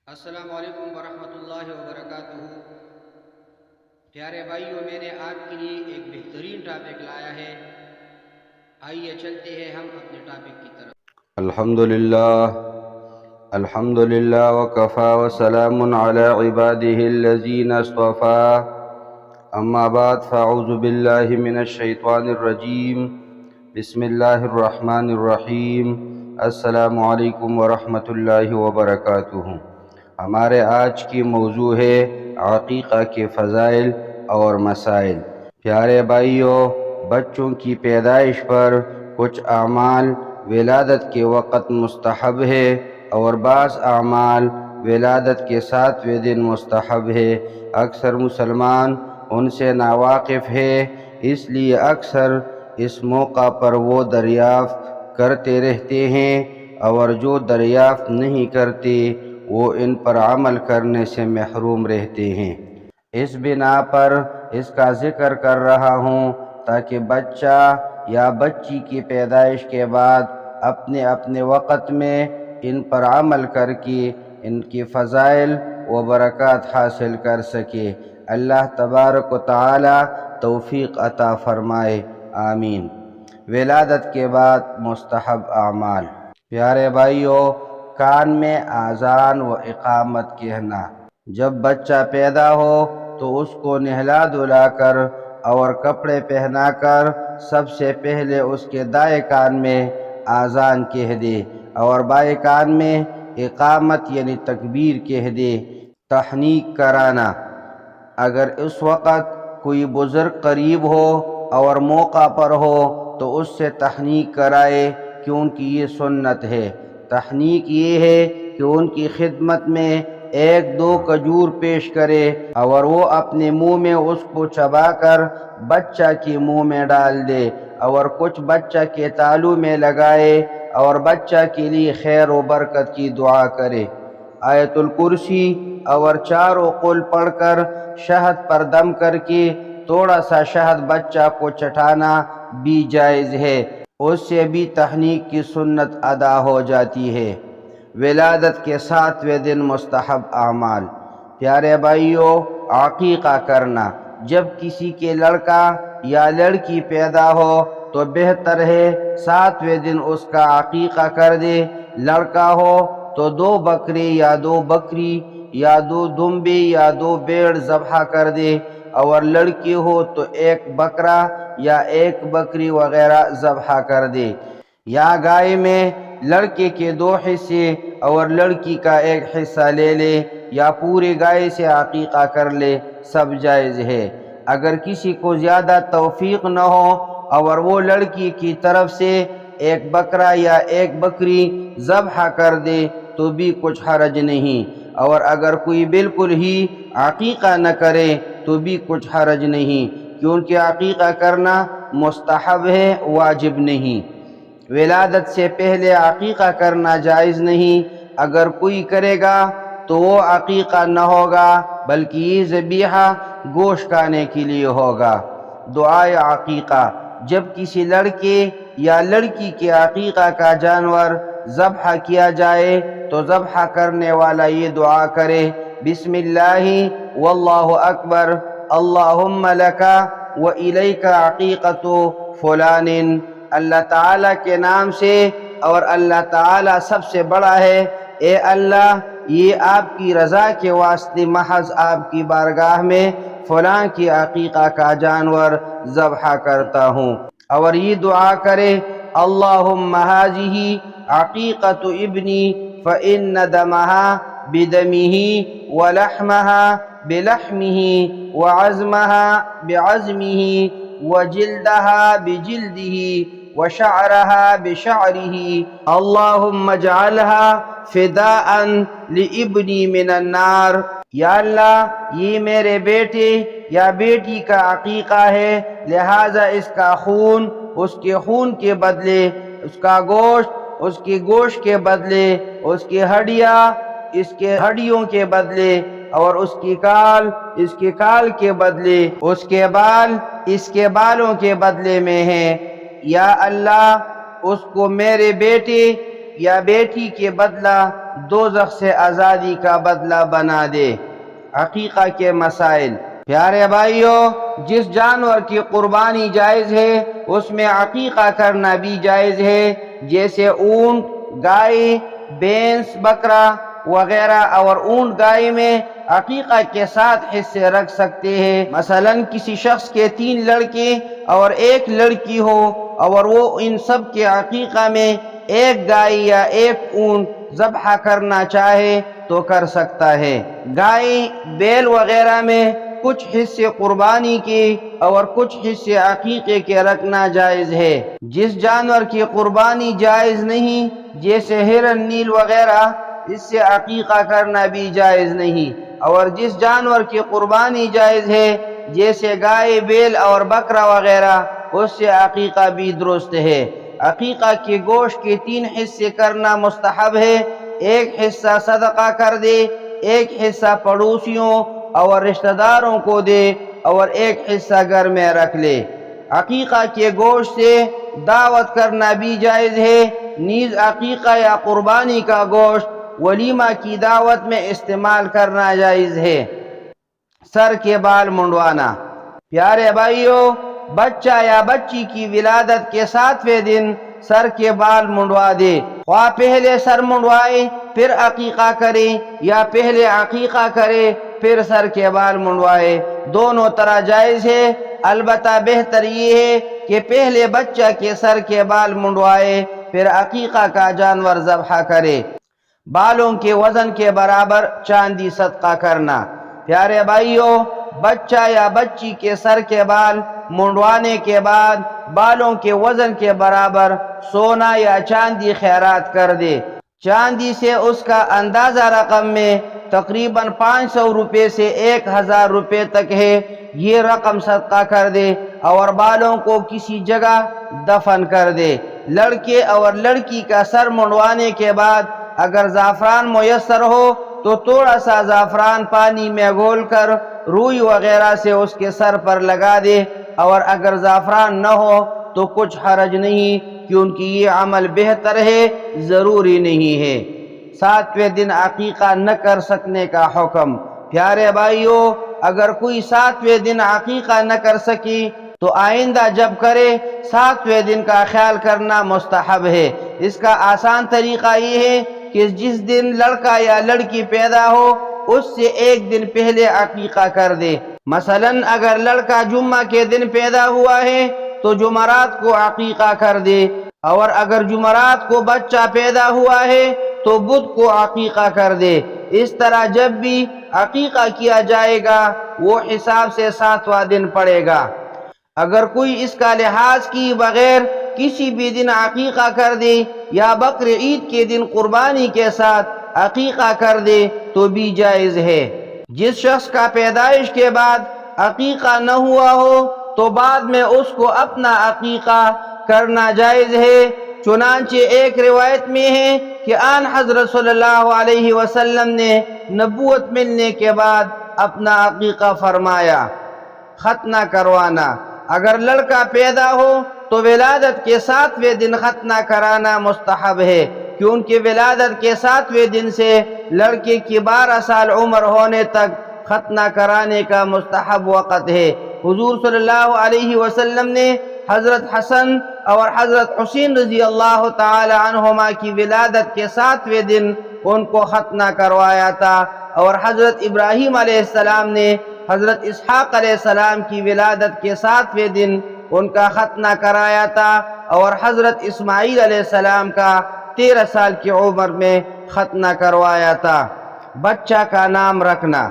السلام علیکم ورحمۃ اللہ وبرکاتہ۔ پیارے بھائیوں، میں نے آپ کے لیے ایک بہترین ٹاپک لایا ہے۔ آئیے چلتے ہیں ہم اپنے ٹاپک کی طرف۔ الحمد للہ وکفا وسلام علی عباده الذین اصطفا، اما بعد فاعوذ باللہ من الشیطان الرجیم، بسم اللہ الرحمن الرحیم۔ السلام علیکم ورحمۃ اللہ وبرکاتہ۔ ہمارے آج کی موضوع ہے عقیقہ کے فضائل اور مسائل۔ پیارے بھائیوں، بچوں کی پیدائش پر کچھ اعمال ولادت کے وقت مستحب ہے اور بعض اعمال ولادت کے 7ویں دن مستحب ہے۔ اکثر مسلمان ان سے ناواقف ہے، اس لیے اکثر اس موقع پر وہ دریافت کرتے رہتے ہیں، اور جو دریافت نہیں کرتے وہ ان پر عمل کرنے سے محروم رہتے ہیں۔ اس بنا پر اس کا ذکر کر رہا ہوں تاکہ بچہ یا بچی کی پیدائش کے بعد اپنے وقت میں ان پر عمل کر کے ان کی فضائل و برکات حاصل کر سکے۔ اللہ تبارک و تعالی توفیق عطا فرمائے، آمین۔ ولادت کے بعد مستحب اعمال۔ پیارے بھائیوں، کان میں اذان و اقامت کہنا۔ جب بچہ پیدا ہو تو اس کو نہلا دھلا کر اور کپڑے پہنا کر سب سے پہلے اس کے دائیں کان میں اذان کہہ دے اور بائیں کان میں اقامت یعنی تکبیر کہہ دے۔ تحنیک کرانا، اگر اس وقت کوئی بزرگ قریب ہو اور موقع پر ہو تو اس سے تحنیک کرائے، کیونکہ یہ سنت ہے۔ تحنیک یہ ہے کہ ان کی خدمت میں 1-2 کھجور پیش کرے اور وہ اپنے منہ میں اس کو چبا کر بچہ کے منہ میں ڈال دے اور کچھ بچہ کے تالو میں لگائے اور بچہ کے لیے خیر و برکت کی دعا کرے۔ آیت الکرسی اور 4 قل پڑھ کر شہد پر دم کر کے تھوڑا سا شہد بچہ کو چٹانا بھی جائز ہے، اس سے بھی تحنیک کی سنت ادا ہو جاتی ہے۔ ولادت کے 7ویں دن مستحب اعمال۔ پیارے بھائیوں، عقیقہ کرنا۔ جب کسی کے لڑکا یا لڑکی پیدا ہو تو بہتر ہے 7ویں دن اس کا عقیقہ کر دے۔ لڑکا ہو تو 2 بکرے یا 2 بکری یا 2 دمبے یا 2 بھیڑ ذبح کر دے، اور لڑکی ہو تو 1 بکرا یا 1 بکری وغیرہ ذبح کر دے۔ یا گائے میں لڑکے کے 2 حصے اور لڑکی کا 1 حصہ لے لے، یا پورے گائے سے عقیقہ کر لے، سب جائز ہے۔ اگر کسی کو زیادہ توفیق نہ ہو اور وہ لڑکی کی طرف سے 1 بکرا یا 1 بکری ذبح کر دے تو بھی کچھ حرج نہیں، اور اگر کوئی بالکل ہی عقیقہ نہ کرے تو بھی کچھ حرج نہیں، کیونکہ عقیقہ کرنا مستحب ہے، واجب نہیں۔ ولادت سے پہلے عقیقہ کرنا جائز نہیں۔ اگر کوئی کرے گا تو وہ عقیقہ نہ ہوگا، بلکہ یہ ذبیحہ گوشت کھانے کے لیے ہوگا۔ دعائے عقیقہ۔ جب کسی لڑکے یا لڑکی کے عقیقہ کا جانور ذبح کیا جائے تو ذبح کرنے والا یہ دعا کرے: بسم اللہ واللہ اکبر، اللہم لکا و الیک عقیقۃ فلان۔ اللہ تعالیٰ کے نام سے، اور اللہ تعالیٰ سب سے بڑا ہے، اے اللہ، یہ آپ کی رضا کے واسطے محض آپ کی بارگاہ میں فلاں کی عقیقہ کا جانور ذبح کرتا ہوں۔ اور یہ دعا کرے: اللہم ہذہ عقیقۃ ابنی فإن دمہا بدمہ ولحمہا بلحمہ وعظمہا بعظمہ وجلدہا بجلدہ وشعرہا بشعرہ، اللہم اجعلہا فداء لابنی من النار۔ یا اللہ، یہ میرے بیٹے یا بیٹی کا عقیقہ ہے، لہٰذا اس کا خون اس کے خون کے بدلے، اس کا گوشت اس کے گوشت کے بدلے، اس کی ہڈیاں اس کے ہڈیوں کے بدلے، اور اس کی کال اس کے کال کے بدلے، اس کے بال اس کے بالوں کے بدلے میں ہیں۔ یا اللہ، اس کو میرے بیٹے یا بیٹی کے بدلہ دوزخ سے آزادی کا بدلہ بنا دے۔ عقیقہ کے مسائل۔ پیارے بھائیو، جس جانور کی قربانی جائز ہے اس میں عقیقہ کرنا بھی جائز ہے، جیسے اونٹ، گائے، بھینس، بکرا وغیرہ۔ اور اونٹ گائے میں عقیقہ کے 7 حصے رکھ سکتے ہیں۔ مثلا کسی شخص کے 3 لڑکے اور 1 لڑکی ہو اور وہ ان سب کے عقیقہ میں 1 گائے یا 1 اونٹ ذبح کرنا چاہے تو کر سکتا ہے۔ گائے، بیل وغیرہ میں کچھ حصے قربانی کے اور کچھ حصے عقیقے کے رکھنا جائز ہے۔ جس جانور کی قربانی جائز نہیں، جیسے ہرن، نیل وغیرہ، اس سے عقیقہ کرنا بھی جائز نہیں۔ اور جس جانور کی قربانی جائز ہے، جیسے گائے، بیل اور بکرا وغیرہ، اس سے عقیقہ بھی درست ہے۔ عقیقہ کے گوشت کے 3 حصے کرنا مستحب ہے۔ 1 حصہ صدقہ کر دے، 1 حصہ پڑوسیوں اور رشتہ داروں کو دے اور 1 حصہ گھر میں رکھ لے۔ عقیقہ کے گوشت سے دعوت کرنا بھی جائز ہے۔ نیز عقیقہ یا قربانی کا گوشت ولیمہ کی دعوت میں استعمال کرنا جائز ہے۔ سر کے بال منڈوانا۔ پیارے بھائیو، بچہ یا بچی کی ولادت کے 7ویں دن سر کے بال منڈوا دے۔ خواہ پہلے سر منڈوائے پھر عقیقہ کرے یا پہلے عقیقہ کرے پھر سر کے بال منڈوائے، دونوں طرح جائز ہے۔ البتہ بہتر یہ ہے کہ پہلے بچہ کے سر کے بال منڈوائے پھر عقیقہ کا جانور ذبح کرے۔ بالوں کے وزن کے برابر چاندی صدقہ کرنا۔ پیارے بھائیو، بچہ یا بچی کے سر کے بال منڈوانے کے بعد بالوں کے وزن کے برابر سونا یا چاندی خیرات کر دے۔ چاندی سے اس کا اندازہ رقم میں تقریباً 500 روپے سے 1000 روپے تک ہے، یہ رقم صدقہ کر دے اور بالوں کو کسی جگہ دفن کر دے۔ لڑکے اور لڑکی کا سر منڈوانے کے بعد اگر زعفران میسر ہو تو تھوڑا سا زعفران پانی میں گھول کر روئی وغیرہ سے اس کے سر پر لگا دے، اور اگر زعفران نہ ہو تو کچھ حرج نہیں، کیونکہ یہ عمل بہتر ہے، ضروری نہیں ہے۔ 7ویں دن عقیقہ نہ کر سکنے کا حکم۔ پیارے بھائیو، اگر کوئی 7ویں دن عقیقہ نہ کر سکی تو آئندہ جب کرے 7ویں دن کا خیال کرنا مستحب ہے۔ اس کا آسان طریقہ یہ ہے کہ جس دن لڑکا یا لڑکی پیدا ہو اس سے 1 دن پہلے عقیقہ کر دے۔ مثلا اگر لڑکا جمعہ کے دن پیدا ہوا ہے تو جمعرات کو عقیقہ کر دے، اور اگر جمعرات کو بچہ پیدا ہوا ہے تو بدھ کو عقیقہ کر دے۔ اس طرح جب بھی عقیقہ کیا جائے گا وہ حساب سے 7واں دن پڑے گا۔ اگر کوئی اس کا لحاظ کی بغیر کسی بھی دن عقیقہ کر دے یا بقر عید کے دن قربانی کے ساتھ عقیقہ کر دے تو بھی جائز ہے۔ جس شخص کا پیدائش کے بعد عقیقہ نہ ہوا ہو تو بعد میں اس کو اپنا عقیقہ کرنا جائز ہے۔ چنانچہ ایک روایت میں ہے کہ آن حضرت صلی اللہ علیہ وسلم نے نبوت ملنے کے بعد اپنا عقیقہ فرمایا۔ ختنہ کروانا۔ اگر لڑکا پیدا ہو تو ولادت کے 7ویں دن ختنہ کرانا مستحب ہے، کیونکہ ولادت کے 7ویں دن سے لڑکے کی 12 سال عمر ہونے تک ختنہ کرانے کا مستحب وقت ہے۔ حضور صلی اللہ علیہ وسلم نے حضرت حسن اور حضرت حسین رضی اللہ تعالی عنہما کی ولادت کے 7ویں دن ان کو ختنہ کروایا تھا، اور حضرت ابراہیم علیہ السلام نے حضرت اسحاق علیہ السلام کی ولادت کے 7ویں دن ان کا ختنہ کرایا تھا، اور حضرت اسماعیل علیہ السلام کا 13 سال کی عمر میں ختنہ کروایا تھا۔ بچہ کا نام رکھنا۔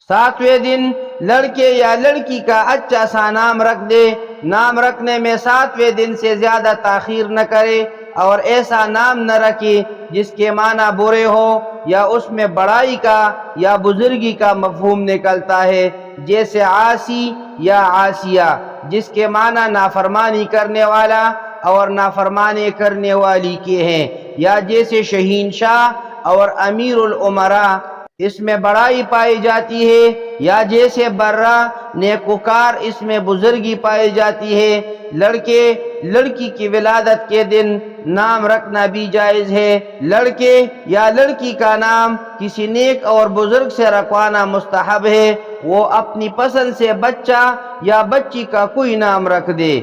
7ویں دن لڑکے یا لڑکی کا اچھا سا نام رکھ دے۔ نام رکھنے میں 7ویں دن سے زیادہ تاخیر نہ کرے اور ایسا نام نہ رکھے جس کے معنی برے ہو یا اس میں بڑائی کا یا بزرگی کا مفہوم نکلتا ہے، جیسے عاصی یا عاصیہ، جس کے معنی نافرمانی کرنے والا اور نافرمانی کرنے والی کے ہیں، یا جیسے شہین شاہ اور امیر الامراء، اس میں بڑائی پائی جاتی ہے، یا جیسے برہ نیکوکار اس میں بزرگی پائی جاتی ہے۔ لڑکے لڑکی کی ولادت کے دن نام رکھنا بھی جائز ہے۔ لڑکے یا لڑکی کا نام کسی نیک اور بزرگ سے رکھوانا مستحب ہے۔ وہ اپنی پسند سے بچہ یا بچی کا کوئی نام رکھ دے،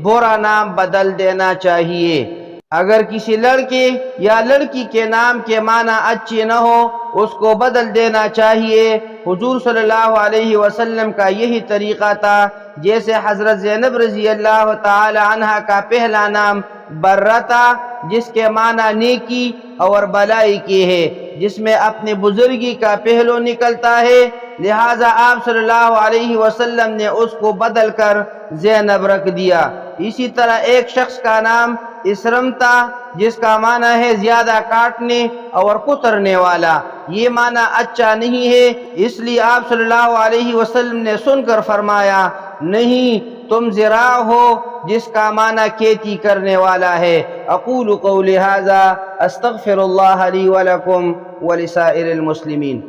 برا نام بدل دینا چاہیے۔ اگر کسی لڑکے یا لڑکی کے نام کے معنی اچھے نہ ہو، اس کو بدل دینا چاہیے۔ حضور صلی اللہ علیہ وسلم کا یہی طریقہ تھا۔ جیسے حضرت زینب رضی اللہ تعالی عنہ کا پہلا نام برہ تھا، جس کے معنی نیکی اور بلائی کے ہے، جس میں اپنی بزرگی کا پہلو نکلتا ہے، لہذا آپ صلی اللہ علیہ وسلم نے اس کو بدل کر زینب رکھ دیا۔ اسی طرح ایک شخص کا نام اسرم تھا، جس کا معنی ہے زیادہ کاٹنے اور کترنے والا۔ یہ معنی اچھا نہیں ہے، اس لیے آپ صلی اللہ علیہ وسلم نے سن کر فرمایا، نہیں، تم زراع ہو، جس کا معنی کھیتی کرنے والا ہے۔ اقول قولی ھذا استغفر اللہ لی ولکم ولسائر المسلمین۔